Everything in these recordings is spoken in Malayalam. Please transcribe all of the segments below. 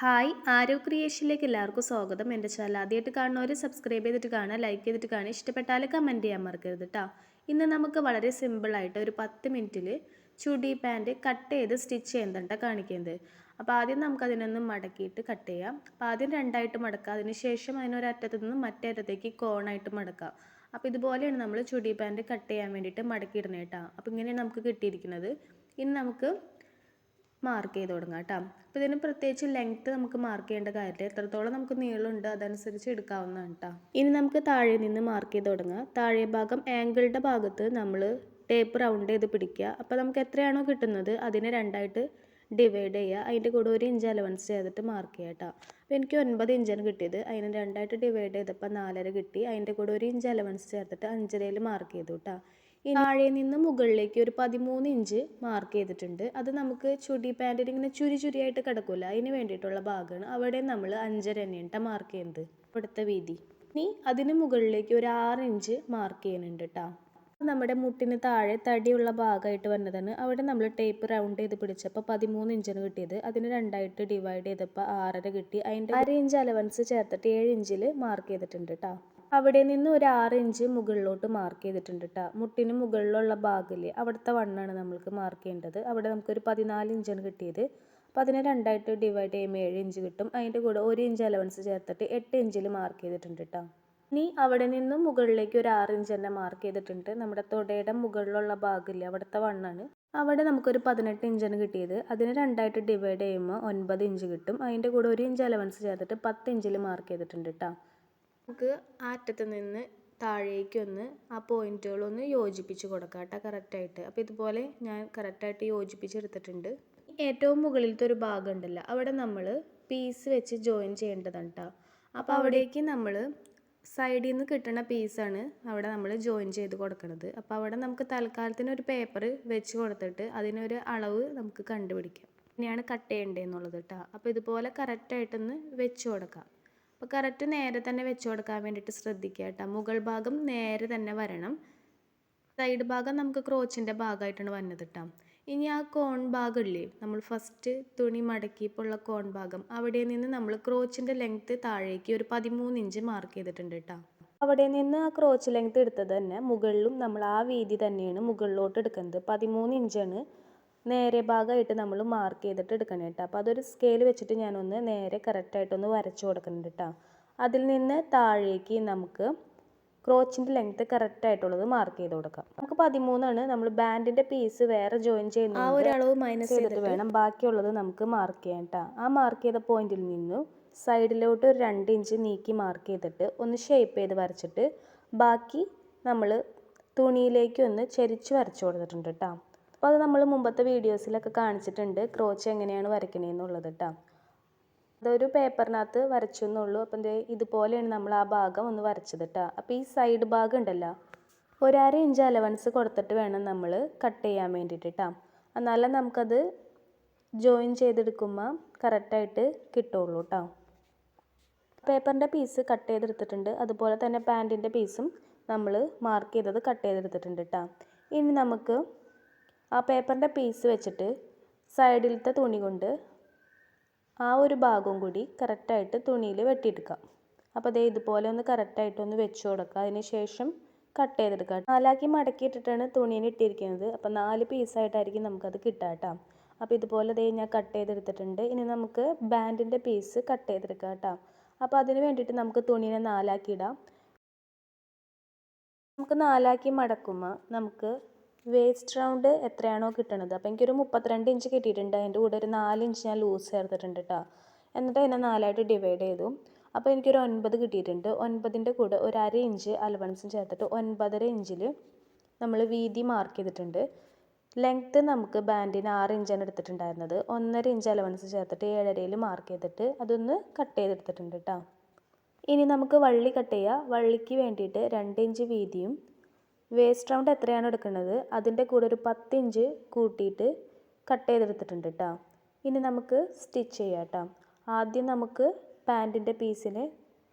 ഹായ് ആരോ ക്രിയേഷനിലേക്ക് എല്ലാവർക്കും സ്വാഗതം. എൻ്റെ ചാനൽ ആദ്യമായിട്ട് കാണുന്നവർ സബ്സ്ക്രൈബ് ചെയ്തിട്ട് കാണുക, ലൈക്ക് ചെയ്തിട്ട് കാണുക, ഇഷ്ടപ്പെട്ടാൽ കമൻറ്റ് ചെയ്യാൻ മറക്കരുത് കേട്ടോ. ഇന്ന് നമുക്ക് വളരെ സിമ്പിളായിട്ട് ഒരു 10 മിനിറ്റിൽ ചുടി പാൻറ്റ് കട്ട് ചെയ്ത് സ്റ്റിച്ച് ചെയ്യുന്നുണ്ട് കാണിക്കുന്നത്. അപ്പോൾ ആദ്യം നമുക്കതിനൊന്ന് മടക്കിയിട്ട് കട്ട് ചെയ്യാം. അപ്പോൾ ആദ്യം രണ്ടായിട്ട് മടക്കുക, അതിന് ശേഷം അതിനൊരറ്റത്തു നിന്ന് മറ്റേ അറ്റത്തേക്ക് കോണായിട്ട് മടക്കുക. അപ്പോൾ ഇതുപോലെയാണ് നമ്മൾ ചുടി പാൻറ്റ് കട്ട് ചെയ്യാൻ വേണ്ടിയിട്ട് മടക്കിയിടുന്നത് കേട്ടോ. അപ്പോൾ ഇങ്ങനെയാണ് നമുക്ക് കിട്ടിയിരിക്കുന്നത്. ഇനി നമുക്ക് മാർക്ക് ചെയ്ത് തുടങ്ങാം കേട്ടോ. അപ്പോൾ ഇതിന് പ്രത്യേകിച്ച് ലെങ്ത്ത് നമുക്ക് മാർക്ക് ചെയ്യേണ്ട കാര്യമില്ല, എത്രത്തോളം നമുക്ക് നീളമുണ്ട് അതനുസരിച്ച് എടുക്കാവുന്നതാണ് കേട്ടോ. ഇനി നമുക്ക് താഴെ നിന്ന് മാർക്ക് ചെയ്ത് തുടങ്ങാം. താഴെ ഭാഗം ആംഗിളുടെ ഭാഗത്ത് നമ്മൾ ടേപ്പ് റൗണ്ട് ചെയ്ത് പിടിക്കുക. അപ്പോൾ നമുക്ക് എത്രയാണോ കിട്ടുന്നത് അതിനെ രണ്ടായിട്ട് ഡിവൈഡ് ചെയ്യുക. അതിൻ്റെ കൂടെ 1 ഇഞ്ച് അലവൻസ് ചെയ്തിട്ട് മാർക്ക് ചെയ്യുക കേട്ടോ. അപ്പോൾ എനിക്ക് 9 ഇഞ്ചാണ് കിട്ടിയത്. അതിനെ രണ്ടായിട്ട് ഡിവൈഡ് ചെയ്തപ്പോൾ 4.5 കിട്ടി. അതിൻ്റെ കൂടെ 1 ഇഞ്ച് അലവൻസ് ചേർത്തിട്ട് 5.5 മാർക്ക് ചെയ്തു കേട്ടോ. താഴെ നിന്ന് മുകളിലേക്ക് ഒരു 13 ഇഞ്ച് മാർക്ക് ചെയ്തിട്ടുണ്ട്. അത് നമുക്ക് ചുടി പാൻറ്റിൽ ഇങ്ങനെ ചുരിയായിട്ട് കിടക്കില്ല, അതിന് വേണ്ടിയിട്ടുള്ള ഭാഗമാണ്. അവിടെ നമ്മൾ 5.5 തന്നെയാണ് മാർക്ക് ചെയ്യുന്നത്, ഇവിടുത്തെ വീതി. ഇനി അതിന് മുകളിലേക്ക് ഒരു 6 ഇഞ്ച് മാർക്ക് ചെയ്യുന്നുണ്ട് കേട്ടോ. നമ്മുടെ മുട്ടിന് താഴെ തടിയുള്ള ഭാഗമായിട്ട് വന്നതാണ്. അവിടെ നമ്മൾ ടേപ്പ് റൗണ്ട് ചെയ്ത് പിടിച്ചപ്പോൾ 13 ഇഞ്ചാണ് കിട്ടിയത്. അതിന് രണ്ടായിട്ട് ഡിവൈഡ് ചെയ്തപ്പോൾ 6.5 കിട്ടി. അതിൻ്റെ 1 ഇഞ്ച് അലവൻസ് ചേർത്തിട്ട് 7 ഇഞ്ചിൽ മാർക്ക് ചെയ്തിട്ടുണ്ട് കേട്ടോ. അവിടെ നിന്ന് ഒരു 6 ഇഞ്ച് മുകളിലോട്ട് മാർക്ക് ചെയ്തിട്ടുണ്ട് കേട്ടോ. മുട്ടിന് മുകളിലുള്ള ഭാഗമില്ലേ, അവിടുത്തെ വണ്ണാണ് നമ്മൾക്ക് മാർക്ക് ചെയ്യേണ്ടത്. അവിടെ നമുക്കൊരു 14 ഇഞ്ചാണ് കിട്ടിയത്. അപ്പോൾ അതിനെ രണ്ടായിട്ട് ഡിവൈഡ് ചെയ്യുമ്പോൾ 7 ഇഞ്ച് കിട്ടും. അതിൻ്റെ കൂടെ 1 ഇഞ്ച് അലവൻസ് ചേർത്തിട്ട് 8 ഇഞ്ചിൽ മാർക്ക് ചെയ്തിട്ടുണ്ട് കേട്ടോ. ഇനി അവിടെ നിന്നും മുകളിലേക്ക് ഒരു 6 ഇഞ്ച് തന്നെ മാർക്ക് ചെയ്തിട്ടുണ്ട്. നമ്മുടെ തൊടയുടെ മുകളിലുള്ള ഭാഗമില്ലേ, അവിടുത്തെ വണ്ണാണ്. അവിടെ നമുക്കൊരു 18 ഇഞ്ചാണ് കിട്ടിയത്. അതിന് രണ്ടായിട്ട് ഡിവൈഡ് ചെയ്യുമ്പോൾ 9 ഇഞ്ച് കിട്ടും. അതിൻ്റെ കൂടെ 1 ഇഞ്ച് അലവൻസ് ചേർത്തിട്ട് 10 ഇഞ്ചിൽ മാർക്ക് ചെയ്തിട്ടുണ്ട് കേട്ടോ. നമുക്ക് ആ അറ്റത്ത് നിന്ന് താഴേക്കൊന്ന് ആ പോയിൻറ്റുകളൊന്ന് യോജിപ്പിച്ച് കൊടുക്കാം കേട്ടോ കറക്റ്റായിട്ട്. അപ്പോൾ ഇതുപോലെ ഞാൻ കറക്റ്റായിട്ട് യോജിപ്പിച്ചെടുത്തിട്ടുണ്ട്. ഏറ്റവും മുകളിലത്തെ ഒരു ഭാഗം ഉണ്ടല്ലോ, അവിടെ നമ്മൾ പീസ് വെച്ച് ജോയിൻ ചെയ്യേണ്ടതാണ് കേട്ടോ. അപ്പോൾ അവിടേക്ക് നമ്മൾ സൈഡിൽ നിന്ന് കിട്ടുന്ന പീസാണ് അവിടെ നമ്മൾ ജോയിൻ ചെയ്ത് കൊടുക്കുന്നത്. അപ്പോൾ അവിടെ നമുക്ക് തൽക്കാലത്തിന് ഒരു പേപ്പർ വെച്ച് കൊടുത്തിട്ട് അതിനൊരു അളവ് നമുക്ക് കണ്ടുപിടിക്കാം, ഇങ്ങനെയാണ് കട്ട് ചെയ്യേണ്ടതെന്നുള്ളത് കേട്ടോ. അപ്പോൾ ഇതുപോലെ കറക്റ്റായിട്ടൊന്ന് വെച്ച് കൊടുക്കാം. അപ്പോൾ കറക്റ്റ് നേരെ തന്നെ വെച്ച് കൊടുക്കാൻ വേണ്ടിയിട്ട് ശ്രദ്ധിക്കുക കേട്ടോ. മുകൾ ഭാഗം നേരെ തന്നെ വരണം. സൈഡ് ഭാഗം നമുക്ക് ക്രോച്ചിൻ്റെ ഭാഗമായിട്ടാണ് വന്നത് കേട്ടോ. ഇനി ആ കോൺ ഭാഗമില്ലേ, നമ്മൾ ഫസ്റ്റ് തുണി മടക്കിയപ്പോൾ ഉള്ള കോൺ ഭാഗം, അവിടെ നിന്ന് നമ്മൾ ക്രോച്ചിൻ്റെ ലെങ്ത്ത് താഴേക്ക് ഒരു 13 ഇഞ്ച് മാർക്ക് ചെയ്തിട്ടുണ്ട് കേട്ടോ. അവിടെ നിന്ന് ആ ക്രോച്ച് ലെങ്ത്ത് എടുത്തത് തന്നെ മുകളിലും നമ്മൾ ആ വീതി തന്നെയാണ് മുകളിലോട്ട് എടുക്കുന്നത്. 13 ഇഞ്ചാണ് നേരെ ഭാഗമായിട്ട് നമ്മൾ മാർക്ക് ചെയ്തിട്ട് എടുക്കണം കേട്ടോ. അപ്പോൾ അതൊരു സ്കെയിൽ വെച്ചിട്ട് ഞാനൊന്ന് നേരെ കറക്റ്റായിട്ടൊന്ന് വരച്ചു കൊടുക്കുന്നുണ്ട് കേട്ടോ. അതിൽ നിന്ന് താഴേക്ക് നമുക്ക് ക്രോച്ചിൻ്റെ ലെങ്ത്ത് കറക്റ്റായിട്ടുള്ളത് മാർക്ക് ചെയ്ത് കൊടുക്കാം. നമുക്ക് 13 നമ്മൾ ബാൻഡിൻ്റെ പീസ് വേറെ ജോയിൻ ചെയ്യുന്ന ആ ഒരു അളവ് മൈനസ് ചെയ്തിട്ട് വേണം ബാക്കിയുള്ളത് നമുക്ക് മാർക്ക് ചെയ്യാൻ കേട്ടോ. ആ മാർക്ക് ചെയ്ത പോയിന്റിൽ നിന്നും സൈഡിലോട്ട് ഒരു 2 ഇഞ്ച് നീക്കി മാർക്ക് ചെയ്തിട്ട് ഒന്ന് ഷേപ്പ് ചെയ്ത് വരച്ചിട്ട് ബാക്കി നമ്മൾ തുണിയിലേക്ക് ഒന്ന് ചെരിച്ച് വരച്ചു കൊടുത്തിട്ടുണ്ട് കേട്ടോ. അപ്പോൾ അത് നമ്മൾ മുമ്പത്തെ വീഡിയോസിലൊക്കെ കാണിച്ചിട്ടുണ്ട് ക്രോച്ച് എങ്ങനെയാണ് വരയ്ക്കണേന്നുള്ളത് കേട്ടോ. അതൊരു പേപ്പറിനകത്ത് വരച്ചു എന്നുള്ളൂ. അപ്പം ഇതുപോലെയാണ് നമ്മൾ ആ ഭാഗം ഒന്ന് വരച്ചത് കേട്ടോ. അപ്പോൾ ഈ സൈഡ് ഭാഗം ഉണ്ടല്ലോ, ഒരു 1/2 ഇഞ്ച് അലവൻസ് കൊടുത്തിട്ട് വേണം നമ്മൾ കട്ട് ചെയ്യാൻ വേണ്ടിയിട്ട് കേട്ടോ. എന്നാലും നമുക്കത് ജോയിൻ ചെയ്തെടുക്കുമ്പോൾ കറക്റ്റായിട്ട് കിട്ടുള്ളൂ കേട്ടോ. പേപ്പറിൻ്റെ പീസ് കട്ട് ചെയ്തെടുത്തിട്ടുണ്ട്. അതുപോലെ തന്നെ പാൻറ്റിൻ്റെ പീസും നമ്മൾ മാർക്ക് ചെയ്തത് കട്ട് ചെയ്തെടുത്തിട്ടുണ്ട് കേട്ടോ. ഇനി നമുക്ക് ആ പേപ്പറിൻ്റെ പീസ് വെച്ചിട്ട് സൈഡിലത്തെ തുണി കൊണ്ട് ആ ഒരു ഭാഗവും കൂടി കറക്റ്റായിട്ട് തുണിയിൽ വെട്ടിയെടുക്കാം. അപ്പോൾ അതേ ഇതുപോലെ ഒന്ന് കറക്റ്റായിട്ടൊന്ന് വെച്ച് കൊടുക്കുക. അതിന് ശേഷം കട്ട് ചെയ്തെടുക്കുക. 4 മടക്കിയിട്ടിട്ടാണ് തുണീനെ ഇട്ടിരിക്കുന്നത്. അപ്പോൾ 4 പീസായിട്ടായിരിക്കും നമുക്കത് കിട്ടുക കേട്ടോ. അപ്പോൾ ഇതുപോലെ ദേ ഞാൻ കട്ട് ചെയ്തെടുത്തിട്ടുണ്ട്. ഇനി നമുക്ക് ബാൻഡിൻ്റെ പീസ് കട്ട് ചെയ്തെടുക്കാം കേട്ടോ. അപ്പോൾ അതിന് വേണ്ടിയിട്ട് നമുക്ക് തുണീനെ 4 ഇടാം. നമുക്ക് 4 മടക്കുമ്പോൾ നമുക്ക് വേസ്റ്റ് റൗണ്ട് എത്രയാണോ കിട്ടണത്, അപ്പോൾ എനിക്കൊരു 32 ഇഞ്ച് കിട്ടിയിട്ടുണ്ട്. അതിൻ്റെ കൂടെ ഒരു 4 ഇഞ്ച് ഞാൻ ലൂസ് ചേർത്തിട്ടുണ്ട് കേട്ടോ. എന്നിട്ട് അതിനെ 4ആയിട്ട് ഡിവൈഡ് ചെയ്തു. അപ്പോൾ എനിക്കൊരു 9 കിട്ടിയിട്ടുണ്ട്. 9ൻ്റെ കൂടെ ഒരു 1/2 ഇഞ്ച് അലവൻസും ചേർത്തിട്ട് 9.5 ഇഞ്ചിൽ നമ്മൾ വീതി മാർക്ക് ചെയ്തിട്ടുണ്ട്. ലെങ്ത്ത് നമുക്ക് ബാൻഡിന് 6 ഇഞ്ചാണ് എടുത്തിട്ടുണ്ടായിരുന്നത്. 1.5 ഇഞ്ച് അലവൻസ് ചേർത്തിട്ട് 7.5യിൽ മാർക്ക് ചെയ്തിട്ട് അതൊന്ന് കട്ട് ചെയ്തെടുത്തിട്ടുണ്ട് കേട്ടോ. ഇനി നമുക്ക് വള്ളി കട്ട് ചെയ്യാം. വള്ളിക്ക് വേണ്ടിയിട്ട് 2 ഇഞ്ച് വീതിയും വേസ്റ്റ് റൗണ്ട് എത്രയാണ് എടുക്കുന്നത് അതിൻ്റെ കൂടെ ഒരു 10 ഇഞ്ച് കൂട്ടിയിട്ട് കട്ട് ചെയ്തെടുത്തിട്ടുണ്ട് കേട്ടോ. ഇനി നമുക്ക് സ്റ്റിച്ച് ചെയ്യാം കേട്ടോ. ആദ്യം നമുക്ക് പാൻറ്റിൻ്റെ പീസിന്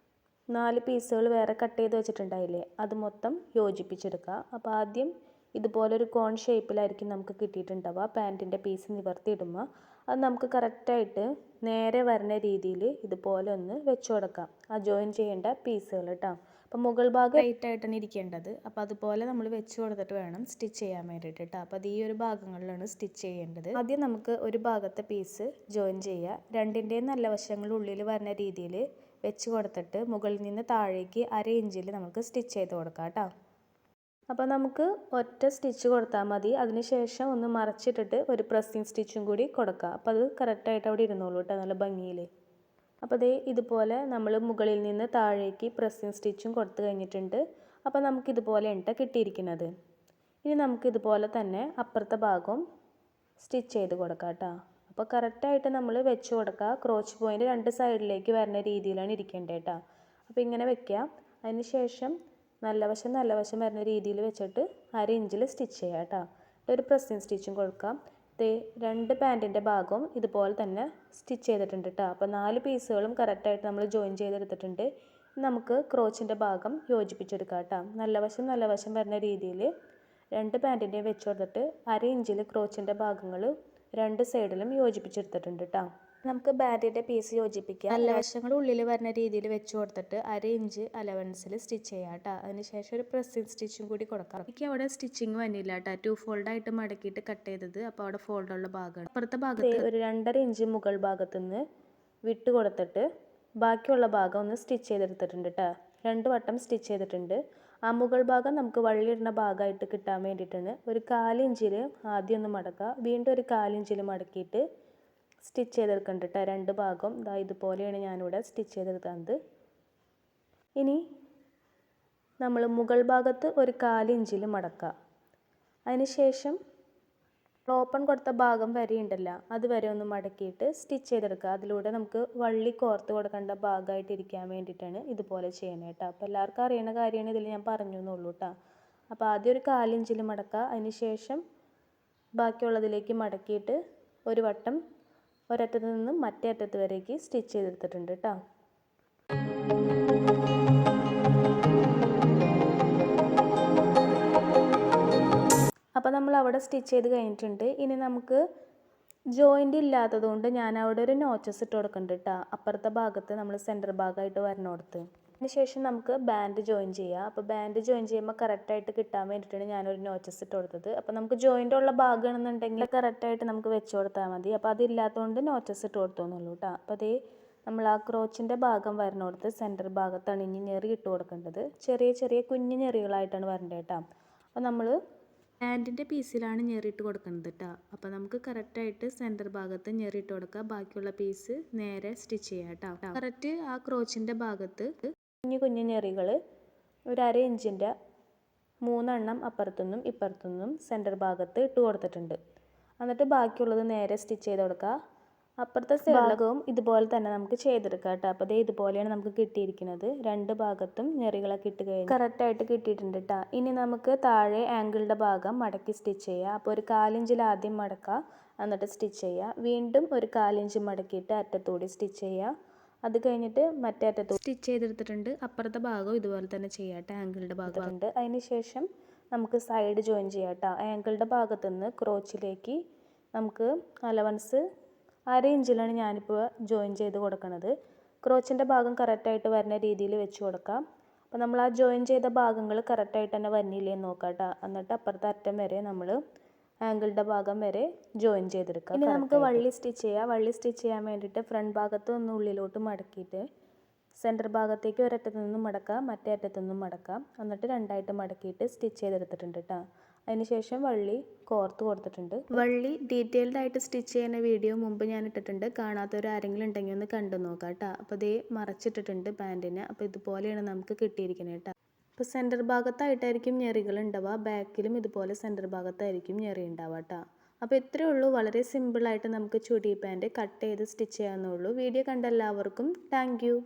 4 പീസുകൾ വേറെ കട്ട് ചെയ്ത് വെച്ചിട്ടുണ്ടായില്ലേ, അത് മൊത്തം യോജിപ്പിച്ചെടുക്കുക. അപ്പോൾ ആദ്യം ഇതുപോലൊരു കോൺ ഷേപ്പിലായിരിക്കും നമുക്ക് കിട്ടിയിട്ടുണ്ടാവുക. പാൻറ്റിൻ്റെ പീസ് നിവർത്തിയിടുമ്പോൾ അത് നമുക്ക് കറക്റ്റായിട്ട് നേരെ വരുന്ന രീതിയിൽ ഇതുപോലെ ഒന്ന് വെച്ച് കൊടുക്കാം, ആ ജോയിൻ ചെയ്യേണ്ട പീസുകൾ കേട്ടോ. അപ്പോൾ മുകൾ ഭാഗം ആയിട്ടാണ് ഇരിക്കേണ്ടത്. അപ്പോൾ അതുപോലെ നമ്മൾ വെച്ച് കൊടുത്തിട്ട് വേണം സ്റ്റിച്ച് ചെയ്യാൻ വേണ്ടിയിട്ട് കേട്ടോ. അപ്പോൾ അത് ഈ ഒരു ഭാഗങ്ങളിലാണ് സ്റ്റിച്ച് ചെയ്യേണ്ടത്. ആദ്യം നമുക്ക് ഒരു ഭാഗത്തെ പീസ് ജോയിൻ ചെയ്യുക. രണ്ടിൻ്റെയും നല്ല വശങ്ങൾ ഉള്ളിൽ വരുന്ന രീതിയിൽ വെച്ച് കൊടുത്തിട്ട് മുകളിൽ നിന്ന് താഴേക്ക് 1/2 ഇഞ്ചിൽ നമുക്ക് സ്റ്റിച്ച് ചെയ്ത് കൊടുക്കാം കേട്ടോ. അപ്പോൾ നമുക്ക് ഒറ്റ സ്റ്റിച്ച് കൊടുത്താൽ മതി. അതിനുശേഷം ഒന്ന് മറച്ചിട്ടിട്ട് ഒരു പ്രസ്സിങ് സ്റ്റിച്ചും കൂടി കൊടുക്കുക. അപ്പോൾ അത് കറക്റ്റായിട്ട് അവിടെ ഇരുന്നോളൂ കേട്ടോ, നല്ല ഭംഗിയിൽ. അപ്പോൾ ഇതുപോലെ നമ്മൾ മുകളിൽ നിന്ന് താഴേക്ക് പ്രസ്സിങ് സ്റ്റിച്ചും കൊടുത്തു കഴിഞ്ഞിട്ടുണ്ട്. അപ്പോൾ നമുക്കിതുപോലെയാണ് കിട്ടിയിരിക്കുന്നത്. ഇനി നമുക്കിതുപോലെ തന്നെ അപ്പുറത്തെ ഭാഗവും സ്റ്റിച്ച് ചെയ്ത് കൊടുക്കാം കേട്ടോ. അപ്പോൾ കറക്റ്റായിട്ട് നമ്മൾ വെച്ച് കൊടുക്കുക. ക്രോച്ച് പോയിൻ്റ് 2 സൈഡിലേക്ക് വരുന്ന രീതിയിലാണ് ഇരിക്കേണ്ടത് കേട്ടോ. അപ്പോൾ ഇങ്ങനെ വെക്കുക. അതിന് ശേഷം നല്ല വശം വരുന്ന രീതിയിൽ വെച്ചിട്ട് 1/2 ഇഞ്ചിൽ സ്റ്റിച്ച് ചെയ്യുക കേട്ടോ. ഒരു പ്രസ്സിങ് സ്റ്റിച്ചും കൊടുക്കാം. 2 പാൻറ്റിൻ്റെ ഭാഗവും ഇതുപോലെ തന്നെ സ്റ്റിച്ച് ചെയ്തിട്ടുണ്ട് കേട്ടോ. അപ്പോൾ 4 പീസുകളും കറക്റ്റായിട്ട് നമ്മൾ ജോയിൻ ചെയ്തെടുത്തിട്ടുണ്ട്. നമുക്ക് ക്രോച്ചിൻ്റെ ഭാഗം യോജിപ്പിച്ചെടുക്കാം കേട്ടോ. നല്ല വശം വരുന്ന രീതിയിൽ 2 പാൻറ്റിൻ്റെയും വെച്ച് കൊടുത്തിട്ട് 1/2 ഇഞ്ചിൽ ക്രോച്ചിൻ്റെ ഭാഗങ്ങൾ 2 സൈഡിലും യോജിപ്പിച്ചെടുത്തിട്ടുണ്ട് കേട്ടോ. നമുക്ക് ബാൻഡിൻ്റെ പീസ് യോജിപ്പിക്കാം. നല്ല വശങ്ങൾ ഉള്ളിൽ വരുന്ന രീതിയിൽ വെച്ച് കൊടുത്തിട്ട് 1/2 ഇഞ്ച് അലവൻസിൽ സ്റ്റിച്ച് ചെയ്യാം കേട്ടോ. അതിനുശേഷം ഒരു പ്രസ്സിങ് സ്റ്റിച്ചും കൂടി കൊടുക്കാം. എനിക്ക് അവിടെ സ്റ്റിച്ചിങ് വന്നില്ല കേട്ടോ, 2 ഫോൾഡായിട്ട് മടക്കിയിട്ട് കട്ട് ചെയ്തത്. അപ്പോൾ അവിടെ ഫോൾഡുള്ള ഭാഗമാണ്. അപ്പുറത്തെ ഭാഗത്ത് ഒരു 2.5 ഇഞ്ച് മുകൾ ഭാഗത്തു നിന്ന് വിട്ട് കൊടുത്തിട്ട് ബാക്കിയുള്ള ഭാഗം ഒന്ന് സ്റ്റിച്ച് ചെയ്തെടുത്തിട്ടുണ്ട് കേട്ടോ. 2 വട്ടം സ്റ്റിച്ച് ചെയ്തിട്ടുണ്ട്. ആ മുകൾ ഭാഗം നമുക്ക് വള്ളിയിടുന്ന ഭാഗമായിട്ട് കിട്ടാൻ വേണ്ടിയിട്ടാണ്. ഒരു 1/4 ഇഞ്ചിൽ ആദ്യം ഒന്ന് മടക്കുക, വീണ്ടും ഒരു 1/4 ഇഞ്ചിൽ മടക്കിയിട്ട് സ്റ്റിച്ച് ചെയ്തെടുക്കുന്നുണ്ട് കേട്ടോ. 2 ഭാഗം ഇതുപോലെയാണ് ഞാനിവിടെ സ്റ്റിച്ച് ചെയ്തെടുക്കുന്നത്. ഇനി നമ്മൾ മുകൾ ഭാഗത്ത് ഒരു 1/4 ഇഞ്ചിൽ മടക്കുക. അതിനുശേഷം ഓപ്പൺ കൊടുത്ത ഭാഗം വരെ ഉണ്ടല്ലോ, അതുവരെ ഒന്ന് മടക്കിയിട്ട് സ്റ്റിച്ച് ചെയ്തെടുക്കുക. അതിലൂടെ നമുക്ക് വള്ളി കോർത്ത് കൊടുക്കേണ്ട ഭാഗമായിട്ട് ഇരിക്കാൻ വേണ്ടിയിട്ടാണ് ഇതുപോലെ ചെയ്യുന്നത് കേട്ടോ. അപ്പോൾ എല്ലാവർക്കും അറിയുന്ന കാര്യമാണ്, ഇതിൽ ഞാൻ പറഞ്ഞു എന്നുള്ളൂ കേട്ടോ. അപ്പോൾ ആദ്യം ഒരു 1/4 ഇഞ്ചിൽ മടക്കുക. അതിനുശേഷം ബാക്കിയുള്ളതിലേക്ക് മടക്കിയിട്ട് ഒരു വട്ടം ഒരറ്റത്ത് നിന്നും മറ്റേ അറ്റത്ത് വരേക്ക് സ്റ്റിച്ച് ചെയ്തെടുത്തിട്ടുണ്ട് കേട്ടോ. അപ്പോൾ നമ്മൾ അവിടെ സ്റ്റിച്ച് ചെയ്ത് കഴിഞ്ഞിട്ടുണ്ട്. ഇനി നമുക്ക് ജോയിൻ്റ് ഇല്ലാത്തതുകൊണ്ട് ഞാൻ അവിടെ ഒരു നോച്ചസ് ഇട്ട് കൊടുക്കുന്നുണ്ട് കേട്ടോ. അപ്പുറത്തെ ഭാഗത്ത് നമ്മൾ സെൻറ്റർ ഭാഗമായിട്ട് വരണോടത്ത്. അതിനുശേഷം നമുക്ക് ബാൻഡ് ജോയിൻ ചെയ്യാം. അപ്പോൾ ബാൻഡ് ജോയിൻ ചെയ്യുമ്പോൾ കറക്റ്റായിട്ട് കിട്ടാൻ വേണ്ടിയിട്ടാണ് ഞാനൊരു നോച്ചസ് ഇട്ട് കൊടുത്തത്. അപ്പോൾ നമുക്ക് ജോയിൻ്റ് ഉള്ള ഭാഗമാണെന്നുണ്ടെങ്കിൽ കറക്റ്റായിട്ട് നമുക്ക് വെച്ച് കൊടുത്താൽ മതി. അപ്പോൾ അതില്ലാത്തതുകൊണ്ട് നോച്ചസ് ഇട്ട് കൊടുത്തോന്നുള്ളൂ കേട്ടോ. അപ്പോൾ നമ്മൾ ആ ക്രോച്ചിൻ്റെ ഭാഗം വരുന്നിടത്ത് സെൻറ്റർ ഭാഗത്താണ് ഇനി ഞെറി ഇട്ട് കൊടുക്കേണ്ടത്. ചെറിയ കുഞ്ഞു ഞെറികളായിട്ടാണ് വരേണ്ടത് കേട്ടോ. അപ്പോൾ നമ്മൾ പാൻറ്റിൻ്റെ പീസിലാണ് ഞെറിയിട്ട് കൊടുക്കുന്നത് കേട്ടോ. അപ്പോൾ നമുക്ക് കറക്റ്റായിട്ട് സെൻറ്റർ ഭാഗത്ത് ഞെറിയിട്ട് കൊടുക്കുക. ബാക്കിയുള്ള പീസ് നേരെ സ്റ്റിച്ച് ചെയ്യാം കേട്ടോ. കറക്റ്റ് ആ ക്രോച്ചിൻ്റെ ഭാഗത്ത് കുഞ്ഞു ഞെറികൾ ഒരു 1/2 ഇഞ്ചിൻ്റെ 3 എണ്ണം അപ്പുറത്തുനിന്നും ഇപ്പുറത്തുനിന്നും സെൻറ്റർ ഭാഗത്ത് ഇട്ട് കൊടുത്തിട്ടുണ്ട്. എന്നിട്ട് ബാക്കിയുള്ളത് നേരെ സ്റ്റിച്ച് ചെയ്ത് കൊടുക്കുക. അപ്പുറത്തെ ഭാഗവും ഇതുപോലെ തന്നെ നമുക്ക് ചെയ്തെടുക്കാം കേട്ടോ. അപ്പോൾ ഇതുപോലെയാണ് നമുക്ക് കിട്ടിയിരിക്കുന്നത്. 2 ഭാഗത്തും ഞെറികളൊക്കെ ഇട്ട് കഴിഞ്ഞ് കറക്റ്റായിട്ട് കിട്ടിയിട്ടുണ്ട് കേട്ടോ. ഇനി നമുക്ക് താഴെ ആംഗിളുടെ ഭാഗം മടക്കി സ്റ്റിച്ച് ചെയ്യുക. അപ്പോൾ ഒരു 1/4 ഇഞ്ചിൽ ആദ്യം മടക്കുക, എന്നിട്ട് സ്റ്റിച്ച് ചെയ്യുക. വീണ്ടും ഒരു 1/4 ഇഞ്ച് മടക്കിയിട്ട് അറ്റത്തൂടി സ്റ്റിച്ച് ചെയ്യുക. അത് കഴിഞ്ഞിട്ട് മറ്റേ അറ്റത്തൂടി സ്റ്റിച്ച് ചെയ്തെടുത്തിട്ടുണ്ട്. അപ്പുറത്തെ ഭാഗവും ഇതുപോലെ തന്നെ ചെയ്യാം കേട്ടോ. ആംഗിളുടെ ഭാഗമുണ്ട്. അതിന് ശേഷം നമുക്ക് സൈഡ് ജോയിൻ ചെയ്യാം കേട്ടോ. ആംഗിളുടെ ഭാഗത്തുനിന്ന് ക്രോച്ചിലേക്ക് നമുക്ക് അലവൻസ് 1/2 ഇഞ്ചിലാണ് ഞാനിപ്പോൾ ജോയിൻ ചെയ്ത് കൊടുക്കുന്നത്. ക്രോച്ചിൻ്റെ ഭാഗം കറക്റ്റായിട്ട് വരുന്ന രീതിയിൽ വെച്ച് കൊടുക്കാം. അപ്പോൾ നമ്മൾ ആ ജോയിൻ ചെയ്ത ഭാഗങ്ങൾ കറക്റ്റായിട്ട് തന്നെ വന്നില്ലേ എന്ന് നോക്കാം കേട്ടോ. എന്നിട്ട് അപ്പുറത്തെ അറ്റം വരെ നമ്മൾ ആംഗിളുടെ ഭാഗം വരെ ജോയിൻ ചെയ്തെടുക്കാം. ഇനി നമുക്ക് വള്ളി സ്റ്റിച്ച് ചെയ്യാം. വള്ളി സ്റ്റിച്ച് ചെയ്യാൻ വേണ്ടിയിട്ട് ഫ്രണ്ട് ഭാഗത്ത് ഒന്ന് ഉള്ളിലോട്ട് മടക്കിയിട്ട് സെൻറ്റർ ഭാഗത്തേക്ക് ഒരറ്റത്തു നിന്നും മടക്കാം, മറ്റേ അറ്റത്തു നിന്നും മടക്കാം. എന്നിട്ട് 2ആയിട്ട് മടക്കിയിട്ട് സ്റ്റിച്ച് ചെയ്തെടുത്തിട്ടുണ്ട് കേട്ടോ. അതിനുശേഷം വള്ളി കോർത്ത് കൊടുത്തിട്ടുണ്ട്. വള്ളി ഡീറ്റെയിൽഡ് ആയിട്ട് സ്റ്റിച്ച് ചെയ്യുന്ന വീഡിയോ മുമ്പ് ഞാൻ ഇട്ടിട്ടുണ്ട്. കാണാത്തവർ ആരെങ്കിലും ഉണ്ടെങ്കിൽ ഒന്ന് കണ്ടു നോക്കാം കേട്ടോ. അപ്പോൾ മറച്ചിട്ടിട്ടുണ്ട് പാൻറ്റിന്. അപ്പോൾ ഇതുപോലെയാണ് നമുക്ക് കിട്ടിയിരിക്കുന്നത് കേട്ടോ. ഇപ്പോൾ സെൻറ്റർ ഭാഗത്തായിട്ടായിരിക്കും ഞെറികൾ ഉണ്ടാവുക, ബാക്കിലും ഇതുപോലെ സെൻറ്റർ ഭാഗത്തായിരിക്കും ഞെറി ഉണ്ടാവുക കേട്ടോ. അപ്പോൾ ഇത്രയേ ഉള്ളൂ. വളരെ സിമ്പിളായിട്ട് നമുക്ക് ചുടി പാൻറ്റ് കട്ട് ചെയ്ത് സ്റ്റിച്ച് ചെയ്യാവുന്നേ ഉള്ളൂ. വീഡിയോ കണ്ട എല്ലാവർക്കും താങ്ക് യു.